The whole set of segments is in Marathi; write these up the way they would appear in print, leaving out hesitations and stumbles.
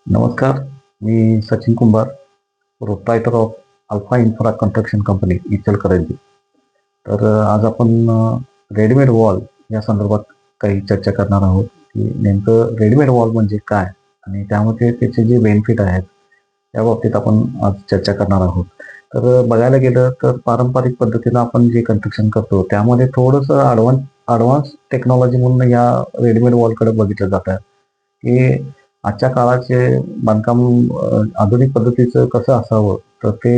नमस्कार. मी Sachin Kumbhar, proprietor of Alpha Infra Construction Company Ichalkaranji. आज आपण रेडीमेड वॉल या संदर्भात काही चर्चा करणार आहोत, की नेमकं रेडीमेड वॉल म्हणजे काय? आणि त्यामध्ये त्याचे जे बेनिफिट आहेत, त्या बाबतीत आपण आज चर्चा करणार आहोत. बघायला गेलं तर पारंपरिक पद्धतीनं आपण जे कन्स्ट्रक्शन करतो, त्यामध्ये थोडंसं ॲडव्हान्स टेक्नॉलॉजी म्हणून या रेडीमेड वॉलकडे बघितलं जातं, की आजच्या काळाचे बांधकाम आधुनिक पद्धतीचं कसं असावं, तर ते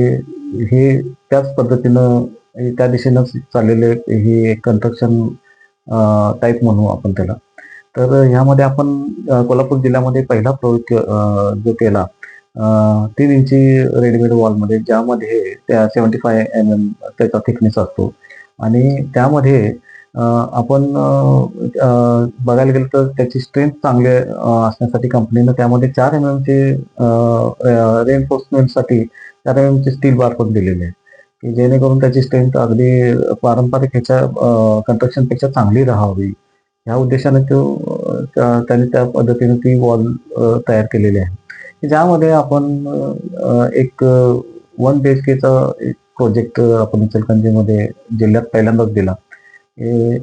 हे त्याच पद्धतीनं त्या दिशेनंच चाललेले हे एक कन्स्ट्रक्शन टाईप म्हणू आपण त्याला. ह्यामध्ये आपण कोल्हापूर जिल्ह्यामध्ये पहिला प्रयोग जो केला 3 इंची रेडीमेड वॉलमध्ये, ज्यामध्ये त्या 75 त्याचा थिकनेस असतो आणि त्यामध्ये आपण बघायला गेलं तर त्याची स्ट्रेंथ चांगली असण्यासाठी कंपनीनं त्यामध्ये 4 चे रिइन्फोर्समेंटसाठी 4 चे स्टील बार पण दिलेले आहेत, की जेणेकरून त्याची स्ट्रेंथ अगदी पारंपरिक ह्याच्या कन्स्ट्रक्शनपेक्षा चांगली राहावी. ह्या उद्देशाने त्याने त्या पद्धतीने ती वॉल तयार केलेली आहे, की ज्यामध्ये आपण एक 1 बीएचकेचा एक प्रोजेक्ट आपण इचलकरंजीमध्ये जिल्ह्यात पहिल्यांदाच दिला. हे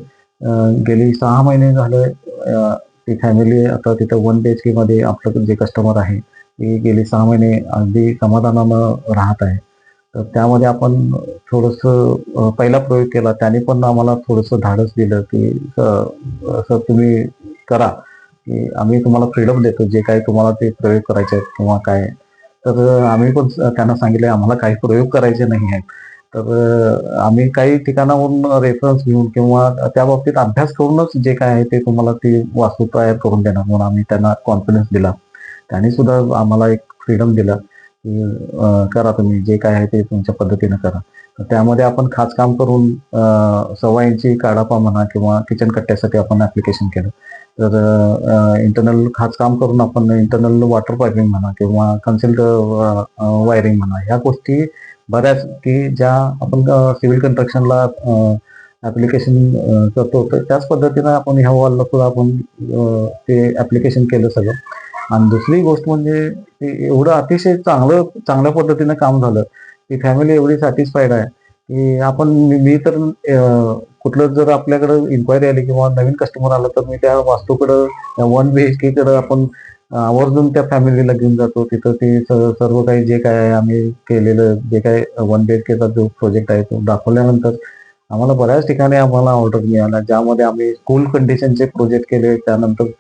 गेली 6 महिने झाले ती फॅमिली आता तिथं 1 बीएचकेमध्ये आपलं जे कस्टमर आहे, ती गेली 6 महिने अगदी समाधानानं राहत आहे. तर त्यामध्ये आपण थोडंसं पहिला प्रयोग केला. त्याने पण आम्हाला थोडंसं धाडस दिलं, की "सर तुम्ही करा, की आम्ही तुम्हाला फ्रीडम देतो. जे काही तुम्हाला ते प्रयोग करायचे आहेत किंवा काय." आम्ही पण त्यांना सांगितलं, "आम्हाला काही प्रयोग करायचे नाही आहेत." आम्ही काही ठिकाणाहून रेफरन्स घेऊन किंवा त्या बाबतीत अभ्यास करूनच जे काय आहे ते तुम्हाला ती वास्तू तयार करून देणार म्हणून आम्ही त्यांना कॉन्फिडन्स दिला. त्यांनी सुद्धा आम्हाला एक फ्रीडम दिलं, की करा तुम्ही जे काय आहे ते तुमच्या पद्धतीनं करा. तर त्यामध्ये आपण खाचकाम करून 1.25 इंची काढापा म्हणा किंवा किचन कट्ट्यासाठी आपण ॲप्लिकेशन केलं. इंटरनल खाचकाम करून आपण इंटरनल वॉटर पायपिंग म्हणा किंवा कन्सिल्ड वायरिंग म्हणा, ह्या गोष्टी बऱ्याच की ज्या आपण सिव्हिल कन्स्ट्रक्शनला ॲप्लिकेशन करतो, तर त्याच पद्धतीनं आपण ह्या वॉलला सुद्धा आपण ते ॲप्लिकेशन केलं सगळं. आणि दुसरी गोष्ट म्हणजे ते एवढं अतिशय चांगल्या पद्धतीनं काम झालं. ती फॅमिली एवढी सॅटिस्फाईड आहे, की आपण मी तर कुठलं जर आपल्याकडं इन्क्वायरी आली किंवा नवीन कस्टमर आला, तर मी त्या वास्तूकडं 1 बीएचकेकडं आपण आवर्जून त्या फॅमिलीला घेऊन जातो. तिथं ते सर्व काही जे काय आहे आम्ही केलेलं जे काही 1 बीएचकेचा जो प्रोजेक्ट आहे तो दाखवल्यानंतर आम्हाला बऱ्याच ठिकाणी आम्हाला ऑर्डर मिळाल्या, ज्यामध्ये आम्ही स्कूल कंडिशनचे प्रोजेक्ट केले. त्यानंतर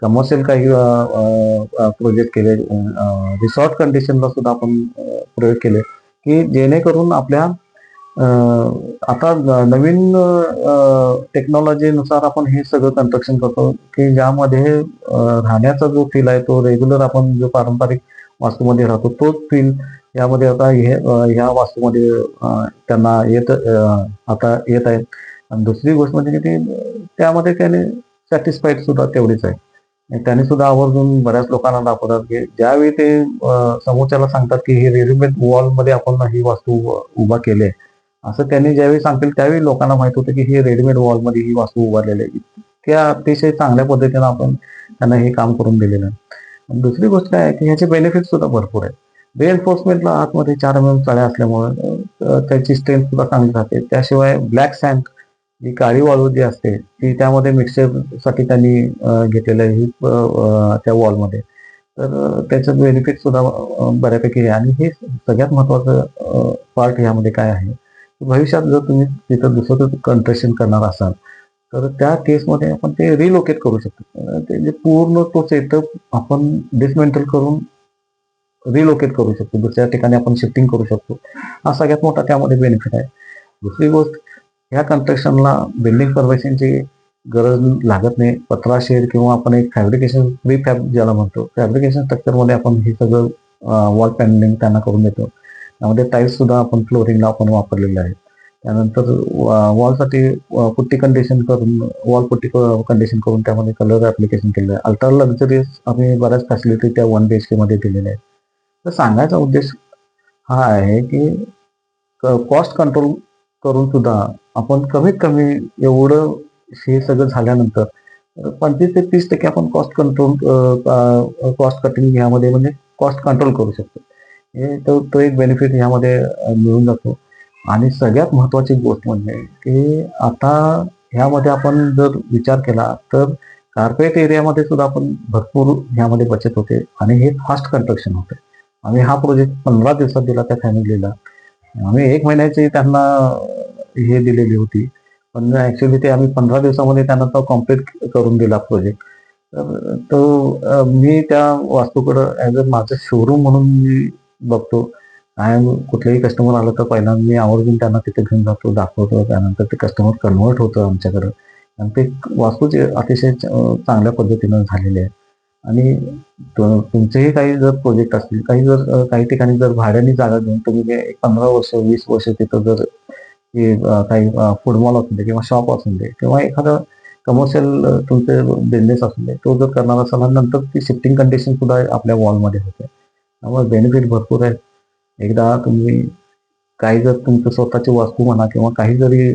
कमर्शियल काही प्रोजेक्ट केले. रिसॉर्ट कंडिशनला सुद्धा आपण प्रयोग केले, की जेणेकरून आपल्या आता नवीन टेक्नॉलॉजीनुसार आपण हे सगळं कन्स्ट्रक्शन करतो, की ज्यामध्ये राहण्याचा जो फील आहे तो रेग्युलर आपण जो पारंपरिक वास्तूमध्ये राहतो तोच फील यामध्ये आता ह्या वास्तूमध्ये त्यांना आता येत आहे. आणि दुसरी गोष्ट म्हणजे की त्यामध्ये त्याने सॅटिस्फाईड सुद्धा तेवढीच आहे. आणि त्याने सुद्धा आवर्जून बऱ्याच लोकांना दाखवतात, की ज्यावेळी ते समोरच्याला सांगतात, की हे रेडीमेड वॉलमध्ये आपण ही वास्तू उभा केली आहे. असं त्यांनी ज्यावेळी सांगतील त्यावेळी लोकांना माहीत होतं, की ही रेडीमेड वॉलमध्ये ही वास्तू उभारलेली आहे. इतक्या अतिशय चांगल्या पद्धतीनं आपण त्यांना हे काम करून दिलेलं आहे. आणि दुसरी गोष्ट काय आहे, की ह्याचे बेनिफिट सुद्धा भरपूर आहेत. रिइन्फोर्समेंटला आतमध्ये 4 चाळ्या असल्यामुळे त्याची स्ट्रेंथ सुद्धा चांगली राहते. त्याशिवाय ब्लॅक सँड जी काळी वाळू जी असते, ती त्यामध्ये मिक्सचरसाठी त्यांनी घेतलेलं आहे त्या वॉलमध्ये. त्याचं बेनिफिट सुद्धा बऱ्यापैकी आहे आणि हे सगळ्यात महत्त्वाचं पार्ट ह्यामध्ये काय आहे, की भविष्यात जर तुम्ही तिथं दुसरं कन्स्ट्रक्शन करणार असाल, तर त्या केसमध्ये आपण ते रिलोकेट करू शकतो. ते जे पूर्ण तो सेटअप आपण डिसमेंटल करून रिलोकेट करू शकतो. दुसऱ्या ठिकाणी आपण शिफ्टिंग करू शकतो. हा सगळ्यात मोठा त्यामध्ये बेनिफिट आहे. दुसरी गोष्ट, ह्या कन्स्ट्रक्शनला बिल्डिंग परमिशनची गरज लागत नाही. पत्रा शेड किंवा आपण एक फॅब्रिकेशन प्रीफॅब ज्याला म्हणतो, फॅब्रिकेशन स्ट्रक्चरमध्ये आपण हे सगळं वॉल पॅनलिंग त्यांना करून देतो. त्यामध्ये टाईल्स सुद्धा आपण फ्लोरिंगला आपण वापरलेले आहेत. त्यानंतर वॉलसाठी पुट्टी कंडिशन करून वॉल पुट्टी कंडिशन करून त्यामध्ये कलर ॲप्लिकेशन केलेलं आहे. अल्ट्रा लक्झरियस आम्ही बऱ्याच फॅसिलिटी त्या 1 बीएचकेमध्ये दिलेल्या आहेत. तर सांगायचा उद्देश हा आहे, की कॉस्ट कंट्रोल करून सुद्धा आपण कमीत कमी एवढं हे सगळं झाल्यानंतर तर 25 ते 30% आपण कॉस्ट कटिंग ह्यामध्ये म्हणजे कॉस्ट कंट्रोल करू शकतो. हे तो एक बेनिफिट ह्यामध्ये मिळून जातो. आणि सगळ्यात महत्त्वाची गोष्ट म्हणजे की आता ह्यामध्ये आपण जर विचार केला तर कार्पेट एरियामध्ये सुद्धा आपण भरपूर ह्यामध्ये बचत होते आणि हे फास्ट कंस्ट्रक्शन होते. आम्ही हा प्रोजेक्ट 15 दिवसात दिला त्या फॅमिलीला. आम्ही 1 महिन्याची त्यांना हे दिलेली होती. पण ॲक्चुअली ते आम्ही 15 दिवसामध्ये त्यांना तो कंप्लीट करून दिला प्रोजेक्ट. तर तो मी त्या वास्तूकडं ॲज अ माझं शोरूम म्हणून मी बघतो. कायम कुठलंही कस्टमर आलं तर पहिला मी आवर्जून त्यांना तिथे घेऊन जातो, दाखवतो. त्यानंतर ते कस्टमर कन्व्हर्ट होतं आमच्याकडं आणि ते वास्तूच अतिशय चांगल्या पद्धतीनं झालेली आहे. आणि तुमचेही काही जर प्रोजेक्ट असतील, काही ठिकाणी जर भाड्याने जागा घेऊन तुम्ही ते 15 वर्ष, 20 वर्ष तिथं जर की काही फूड मॉल असू दे किंवा शॉप असू दे किंवा एखादा कमर्शियल तुमचे बिझनेस असू दे, तो जर करणार असाल आणि नंतर ती शिफ्टिंग कंडिशन सुद्धा आपल्या वॉलमध्ये होते. त्यामुळे बेनिफिट भरपूर आहे. एकदा तुम्ही काही जर तुमचं स्वतःची वास्तू म्हणा किंवा काही जरी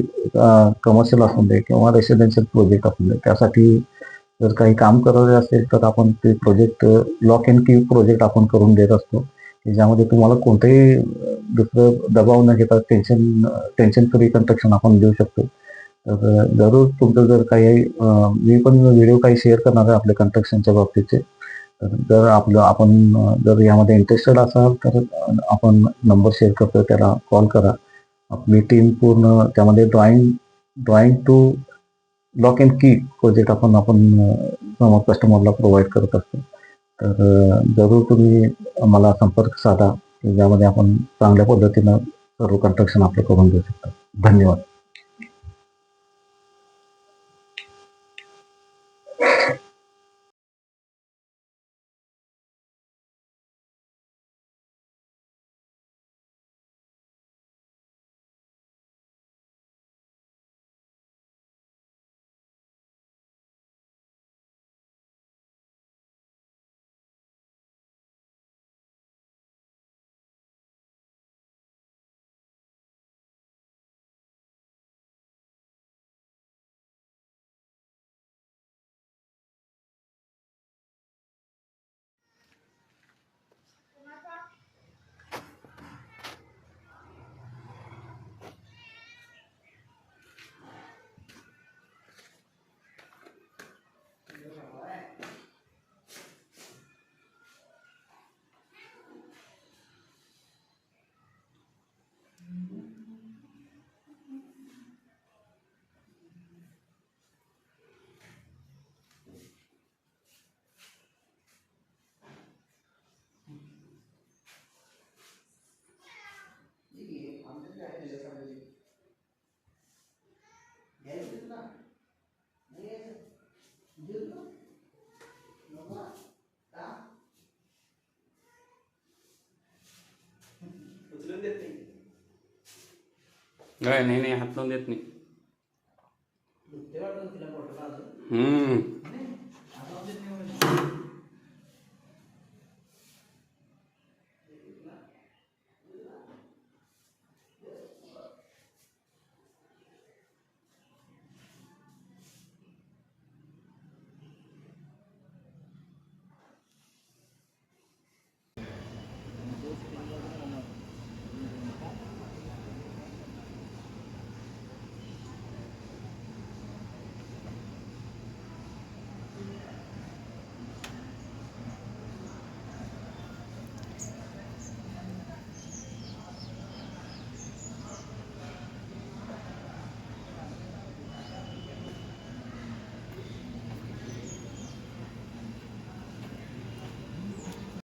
कमर्शियल असू दे किंवा रेसिडेन्शियल प्रोजेक्ट असू दे, त्यासाठी जर काही काम करायचं असेल तर आपण ते प्रोजेक्ट लॉक अँड की प्रोजेक्ट आपण करून देत असतो, की ज्यामध्ये तुम्हाला कोणतंही दुसरं दबाव न घेता टेन्शन फ्री कंस्ट्रक्शन आपण देऊ शकतो. तर जरूर तुमचं जर काही मी पण व्हिडिओ काही शेअर करणार आहे आपल्या कन्स्ट्रक्शनच्या बाबतीतचे. तर जर जर यामध्ये इंटरेस्टेड असाल तर आपण नंबर शेअर करतो त्याला कॉल करा. आपली टीम पूर्ण त्यामध्ये ड्रॉइंग टू लॉक अँड की प्रोजेक्ट आपण कस्टमरला प्रोव्हाइड करत असतो. तर जरूर तुम्ही मला संपर्क साधा, की ज्यामध्ये आपण चांगल्या पद्धतीनं सर्व कन्स्ट्रक्शन आपलं करून देऊ शकतो. धन्यवाद. उचलून देत नाही. नाही नाही, हात लावून देत नाही.